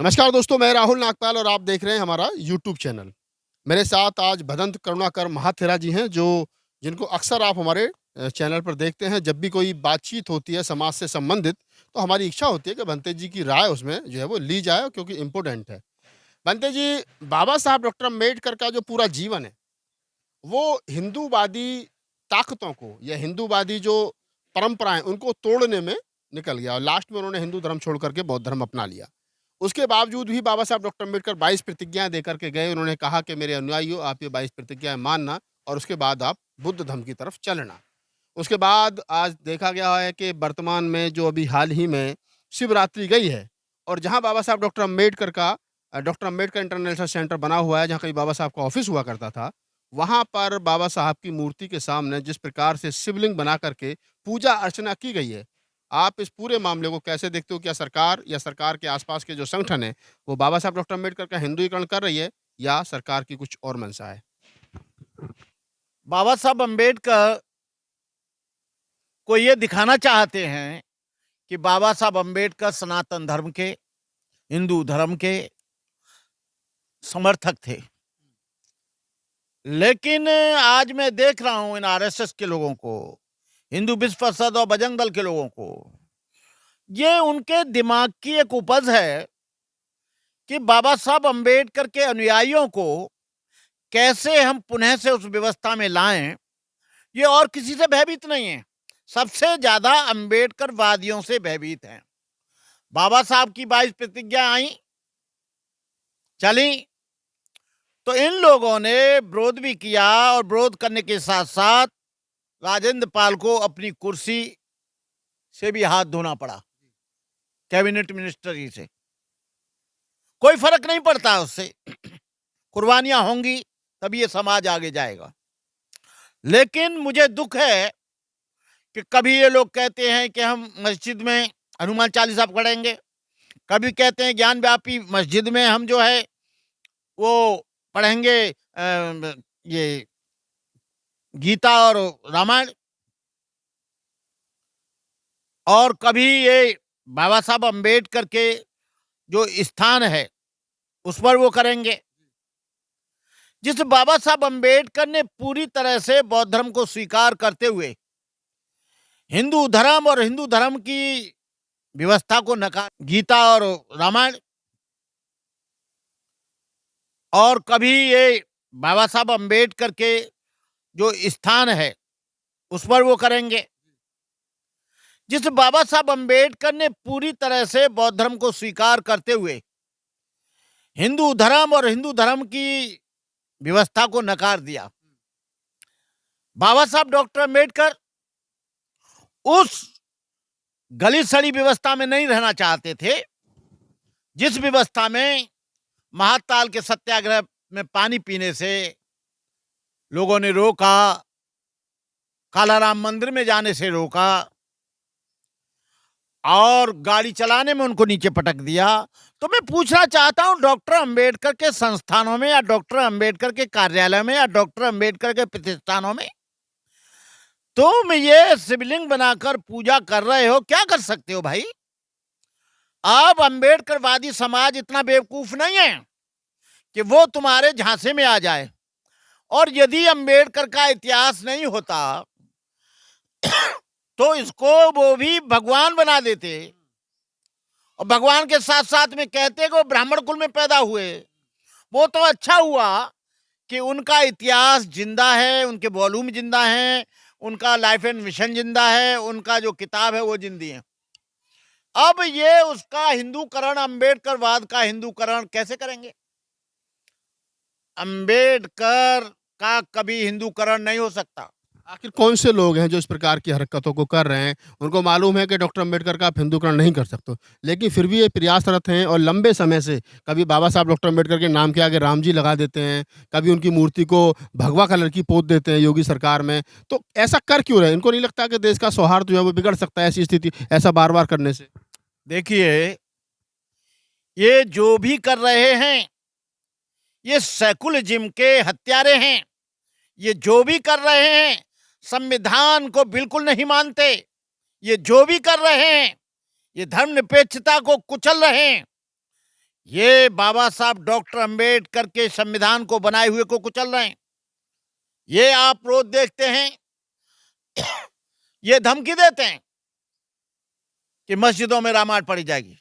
नमस्कार दोस्तों, मैं राहुल नागपाल और आप देख रहे हैं हमारा यूट्यूब चैनल। मेरे साथ आज भदंत करुणाकर महाथेरा जी हैं जो जिनको अक्सर आप हमारे चैनल पर देखते हैं। जब भी कोई बातचीत होती है समाज से संबंधित, तो हमारी इच्छा होती है कि भंते जी की राय उसमें जो है वो ली जाए क्योंकि इम्पोर्टेंट है। भंते जी, बाबा साहब डॉक्टर अम्बेडकर का जो पूरा जीवन है, वो हिंदूवादी ताकतों को या हिंदूवादी जो परंपराएँ उनको तोड़ने में निकल गया और लास्ट में उन्होंने हिंदू धर्म छोड़ कर के बौद्ध धर्म अपना लिया। उसके बावजूद भी बाबा साहब डॉक्टर अम्बेडकर 22 प्रतिज्ञाएँ देकर के गए। उन्होंने कहा कि मेरे अनुयायियों, आप ये 22 प्रतिज्ञाएँ मानना और उसके बाद आप बुद्ध धर्म की तरफ चलना। उसके बाद आज देखा गया है कि वर्तमान में जो अभी हाल ही में शिवरात्रि गई है और जहाँ बाबा साहब डॉक्टर अम्बेडकर का डॉक्टर अम्बेडकर इंटरनेशनल सेंटर बना हुआ है, जहाँ कहीं बाबा साहब का ऑफिस हुआ करता था, वहाँ पर बाबा साहब की मूर्ति के सामने जिस प्रकार से शिवलिंग बना करके पूजा अर्चना की गई है, आप इस पूरे मामले को कैसे देखते हो? क्या सरकार या सरकार के आसपास के जो संगठन हैं, वो बाबा साहब डॉक्टर अम्बेडकर का हिंदुईकरण कर रही है या सरकार की कुछ और मंशा है? बाबा साहब अम्बेडकर को ये दिखाना चाहते हैं कि बाबा साहब अम्बेडकर सनातन धर्म के, हिंदू धर्म के समर्थक थे। लेकिन आज मैं देख रहा हूं इन आरएसएस के लोगों को, हिंदू विश्व परिषद और बजरंग दल के लोगों को, ये उनके दिमाग की एक उपज है कि बाबा साहब अम्बेडकर के अनुयायियों को कैसे हम पुनः से उस व्यवस्था में लाएं। ये और किसी से भयभीत नहीं है, सबसे ज्यादा अम्बेडकर वादियों से भयभीत हैं। बाबा साहब की 22 प्रतिज्ञा आई, चली, तो इन लोगों ने विरोध भी किया और विरोध करने के साथ साथ राजेंद्र पाल को अपनी कुर्सी से भी हाथ धोना पड़ा, कैबिनेट मिनिस्टर से। कोई फर्क नहीं पड़ता उससे, कुर्बानियां होंगी तभी ये समाज आगे जाएगा। लेकिन मुझे दुख है कि कभी ये लोग कहते हैं कि हम मस्जिद में हनुमान चालीसा पढ़ेंगे, कभी कहते हैं ज्ञान व्यापी मस्जिद में हम जो है वो पढ़ेंगे ये गीता और रामायण, और कभी ये बाबा साहब अम्बेडकर के जो स्थान है उस पर वो करेंगे। जिस बाबा साहब अम्बेडकर ने पूरी तरह से बौद्ध धर्म को स्वीकार करते हुए हिंदू धर्म और हिंदू धर्म की व्यवस्था को नकार, गीता और रामायण, और कभी ये बाबा साहब अम्बेडकर के जो स्थान है उस पर वो करेंगे। जिस बाबा साहब अम्बेडकर ने पूरी तरह से बौद्ध धर्म को स्वीकार करते हुए हिंदू धर्म और हिंदू धर्म की व्यवस्था को नकार दिया, बाबा साहब डॉक्टर अम्बेडकर उस गली सड़ी व्यवस्था में नहीं रहना चाहते थे जिस व्यवस्था में महाकाल के सत्याग्रह में पानी पीने से लोगों ने रोका, कालाराम मंदिर में जाने से रोका और गाड़ी चलाने में उनको नीचे पटक दिया। तो मैं पूछना चाहता हूं, डॉक्टर अम्बेडकर के संस्थानों में या डॉक्टर अम्बेडकर के कार्यालय में या डॉक्टर अम्बेडकर के प्रतिष्ठानों में तुम ये शिवलिंग बनाकर पूजा कर रहे हो, क्या कर सकते हो भाई? अब अम्बेडकरवादी समाज इतना बेवकूफ नहीं है कि वो तुम्हारे झांसे में आ जाए। और यदि अम्बेडकर का इतिहास नहीं होता तो इसको वो भी भगवान बना देते, और भगवान के साथ साथ में कहते कि वो ब्राह्मण कुल में पैदा हुए। वो तो अच्छा हुआ कि उनका इतिहास जिंदा है, उनके वॉल्यूम जिंदा हैं, उनका लाइफ एंड मिशन जिंदा है, उनका जो किताब है वो जिंदी है। अब ये उसका हिंदूकरण, अम्बेडकरवाद का हिंदूकरण कैसे करेंगे? अम्बेडकर का कभी हिंदूकरण नहीं हो सकता। आखिर कौन से लोग हैं जो इस प्रकार की हरकतों को कर रहे हैं? उनको मालूम है कि डॉक्टर अम्बेडकर का आप हिंदुकरण नहीं कर सकते, लेकिन फिर भी ये प्रयासरत हैं और लंबे समय से कभी बाबा साहब डॉक्टर अम्बेडकर के नाम के आगे राम जी लगा देते हैं, कभी उनकी मूर्ति को भगवा कलर की पोत देते हैं योगी सरकार में। तो ऐसा कर क्यों रहे हैं? इनको नहीं लगता कि देश का सौहार्द जो है वो बिगड़ सकता है ऐसी स्थिति ऐसा बार-बार करने से? देखिए, ये जो भी कर रहे हैं ये सेकुलरिज्म के हत्यारे हैं। ये जो भी कर रहे हैं संविधान को बिल्कुल नहीं मानते। ये जो भी कर रहे हैं ये धर्मनिरपेक्षता को कुचल रहे हैं। ये बाबा साहब डॉक्टर अंबेडकर के संविधान को बनाए हुए को कुचल रहे हैं। ये आप रोज देखते हैं, ये धमकी देते हैं कि मस्जिदों में रामायण पढ़ी जाएगी,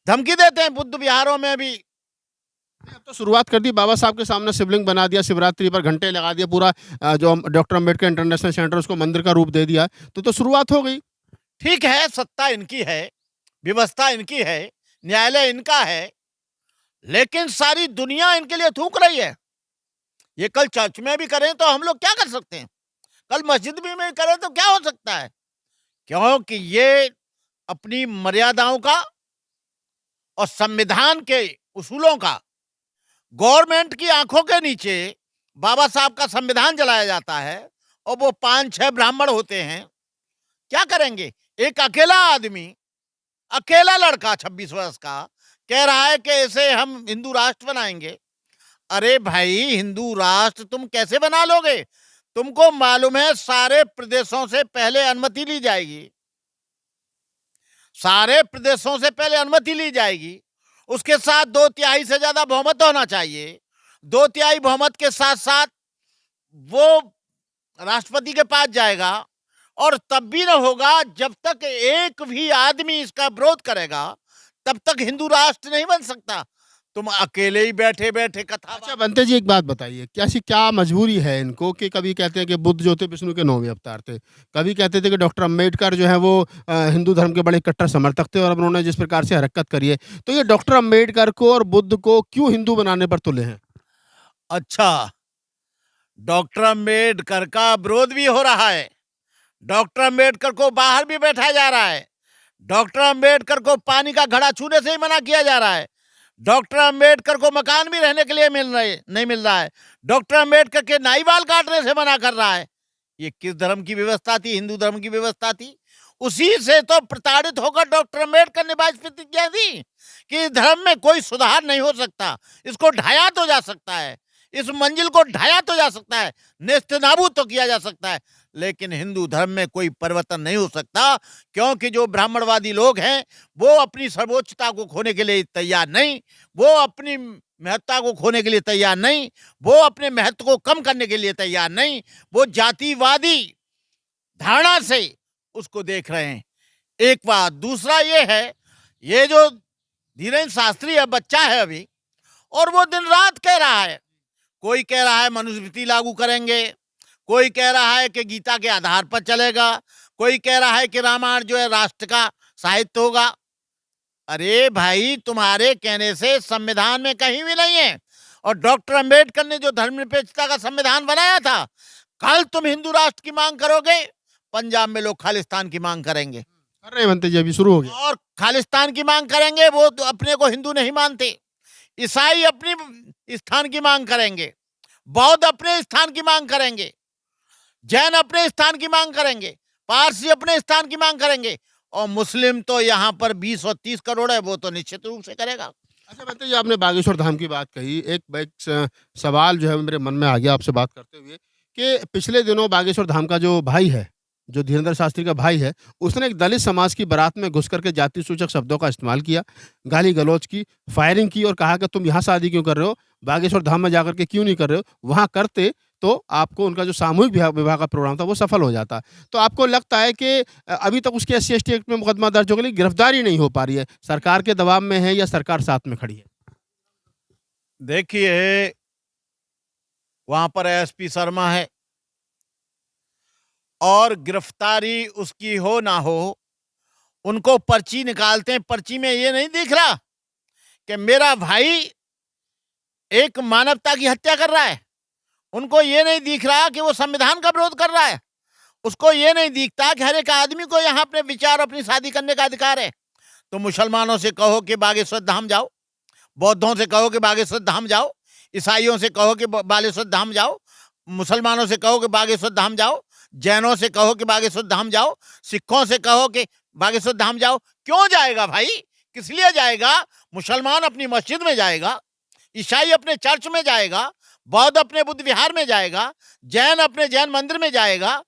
धमकी देते हैं बुद्ध विहारों में भी। अब तो शुरुआत कर दी, बाबा साहब के सामने शिवलिंग बना दिया, शिवरात्रि पर घंटे लगा दिया, पूरा जो डॉक्टर अंबेडकर इंटरनेशनल सेंटर उसको मंदिर का रूप दे दिया, तो शुरुआत हो गई। ठीक है, सत्ता इनकी है, व्यवस्था इनकी है, न्यायालय इनका है, लेकिन सारी दुनिया इनके लिए थूक रही है। ये कल चर्च में भी करें तो हम लोग क्या कर सकते हैं, कल मस्जिद में करें तो क्या हो सकता है, क्योंकि ये अपनी मर्यादाओं का और संविधान के उसूलों का, गवर्नमेंट की आंखों के नीचे बाबा साहब का संविधान जलाया जाता है और वो 5-6 ब्राह्मण होते हैं। क्या करेंगे? एक अकेला आदमी, अकेला लड़का 26 वर्ष का कह रहा है कि ऐसे हम हिंदू राष्ट्र बनाएंगे। अरे भाई, हिंदू राष्ट्र तुम कैसे बना लोगे? तुमको मालूम है सारे प्रदेशों से पहले अनुमति ली जाएगी, सारे प्रदेशों से पहले अनुमति ली जाएगी, उसके साथ 2/3 से ज्यादा बहुमत होना चाहिए, 2/3 बहुमत के साथ साथ वो राष्ट्रपति के पास जाएगा, और तब भी न होगा जब तक एक भी आदमी इसका विरोध करेगा, तब तक हिंदू राष्ट्र नहीं बन सकता। तुम अकेले ही बैठे बैठे कथा। अच्छा बंते जी, एक बात बताइए, क्या मजबूरी है इनको कि कभी कहते हैं कि बुद्ध जो थे विष्णु के 9वें अवतार थे, कभी कहते थे कि डॉक्टर अंबेडकर जो है वो हिंदू धर्म के बड़े कट्टर समर्थक थे और अब उन्होंने जिस प्रकार से हरकत करी है, तो ये डॉक्टर अंबेडकर को और बुद्ध को क्यों हिंदू बनाने पर तुले हैं? अच्छा, डॉक्टर अंबेडकर का विरोध भी हो रहा है, डॉक्टर अंबेडकर को बाहर भी बैठाया जा रहा है, डॉक्टर अंबेडकर को पानी का घड़ा छूने से ही मना किया जा रहा है, डॉक्टर अंबेडकर को मकान भी रहने के लिए नहीं मिल रहा है, डॉक्टर अंबेडकर के नाई बाल काटने से मना कर रहा है। ये किस धर्म की व्यवस्था थी? हिंदू धर्म की व्यवस्था थी। उसी से तो प्रताड़ित होकर डॉक्टर अंबेडकर ने बात प्रतिज्ञा दी कि धर्म में कोई सुधार नहीं हो सकता, इसको ढाया तो जा सकता है, इस मंजिल को ढाया तो जा सकता है, नेस्तनाबूद तो किया जा सकता है, लेकिन हिंदू धर्म में कोई परिवर्तन नहीं हो सकता, क्योंकि जो ब्राह्मणवादी लोग हैं वो अपनी सर्वोच्चता को खोने के लिए तैयार नहीं, वो अपनी महत्ता को खोने के लिए तैयार नहीं, वो अपने महत्व को कम करने के लिए तैयार नहीं, वो जातिवादी धारणा से उसको देख रहे हैं। एक बात। दूसरा ये है, ये जो धीरेन्द्र शास्त्री है, बच्चा है अभी, और वो दिन रात कह रहा है, कोई कह रहा है मनुस्मृति लागू करेंगे, कोई कह रहा है कि गीता के आधार पर चलेगा, कोई कह रहा है कि रामायण जो है राष्ट्र का साहित्य होगा। अरे भाई, तुम्हारे कहने से संविधान में कहीं भी नहीं है, और डॉक्टर अंबेडकर ने जो धर्मनिरपेक्षता का संविधान बनाया था, कल तुम हिंदू राष्ट्र की मांग करोगे, पंजाब में लोग खालिस्तान की मांग करेंगे। कर रहे हैं बनते जी, अभी शुरू हो गया। और खालिस्तान की मांग करेंगे, वो तो अपने को हिंदू नहीं मानते। ईसाई अपनी स्थान की मांग करेंगे, बौद्ध अपने स्थान की मांग करेंगे, जैन अपने स्थान की मांग करेंगे, पारसी अपने स्थान की मांग करेंगे, और मुस्लिम तो यहाँ पर 20 और 30 करोड़ है, वो तो निश्चित रूप से करेगा। अच्छा बनते जी, आपने बागेश्वर धाम की बात कही, एक सवाल जो है मेरे मन में आ गया आपसे बात करते हुए कि पिछले दिनों बागेश्वर धाम का जो भाई है, जो धीरेन्द्र शास्त्री का भाई है, उसने एक दलित समाज की बारात में घुस करके जाति सूचक शब्दों का इस्तेमाल किया, गाली गलौज की, फायरिंग की और कहा कि तुम यहाँ शादी क्यों कर रहे हो, बागेश्वर धाम में जाकर के क्यों नहीं कर रहे हो, वहाँ करते तो आपको उनका जो सामूहिक विवाह का प्रोग्राम था वो सफल हो जाता। तो आपको लगता है कि अभी तक उसके SC/ST एक्ट में मुकदमा दर्ज होने के लिए गिरफ्तारी नहीं हो पा रही है, सरकार के दबाव में है या सरकार साथ में खड़ी है? देखिए, वहां पर SP शर्मा है, और गिरफ्तारी उसकी हो ना हो, उनको पर्ची निकालते हैं, पर्ची में ये नहीं दिख रहा कि मेरा भाई एक मानवता की हत्या कर रहा है, उनको ये नहीं दिख रहा कि वो संविधान का विरोध कर रहा है, उसको ये नहीं दिखता कि हर एक आदमी को यहाँ अपने विचार, अपनी शादी करने का अधिकार है। तो मुसलमानों से कहो कि बागेश्वर धाम जाओ, बौद्धों से कहो कि बागेश्वर धाम जाओ, ईसाइयों से कहो कि बागेश्वर धाम जाओ, मुसलमानों से कहो कि बागेश्वर धाम जाओ, जैनों से कहो कि बागेश्वर धाम जाओ, सिखों से कहो कि बागेश्वर धाम जाओ। क्यों जाएगा भाई? किस लिए जाएगा? मुसलमान अपनी मस्जिद में जाएगा, ईसाई अपने चर्च में जाएगा, बौद्ध अपने बुद्ध विहार में जाएगा, जैन अपने जैन मंदिर में जाएगा,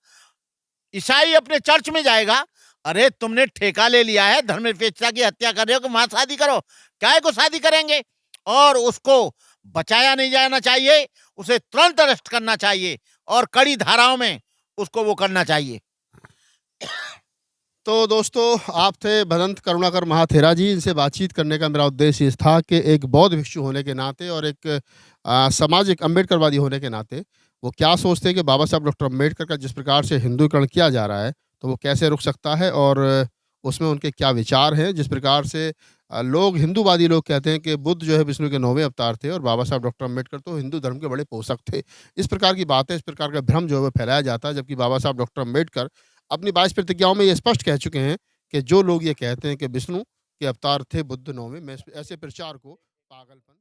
ईसाई अपने चर्च में जाएगा। अरे तुमने ठेका ले लिया है धर्मनिरपेक्षता की हत्या कर रहे हो कि वहां शादी करो, क्या को शादी करेंगे? और उसको बचाया नहीं जाना चाहिए, उसे तुरंत अरेस्ट करना चाहिए और कड़ी धाराओं में उसको वो करना चाहिए। तो दोस्तों, आप थे भदंत करुणाकर महाथेरा जी। इनसे बातचीत करने का मेरा उद्देश्य इस था कि एक बौद्ध भिक्षु होने के नाते और एक सामाजिक अम्बेडकरवादी होने के नाते वो क्या सोचते हैं कि बाबा साहब डॉक्टर अम्बेडकर का जिस प्रकार से हिंदुईकरण किया जा रहा है, तो वो कैसे रुक सकता है और उसमें उनके क्या विचार हैं। जिस प्रकार से लोग हिंदूवादी लोग कहते हैं कि बुद्ध जो है विष्णु के 9वें अवतार थे और बाबा साहब डॉक्टर अम्बेडकर तो हिंदू धर्म के बड़े पोषक थे। इस प्रकार की बातें, इस प्रकार का भ्रम जो है वो फैलाया जाता है, जबकि बाबा साहब डॉक्टर अम्बेडकर अपनी 22 प्रतिज्ञाओं में ये स्पष्ट कह चुके हैं कि जो लोग ये कहते हैं कि विष्णु के अवतार थे बुद्ध 9वें, मैं ऐसे प्रचार को पागलपन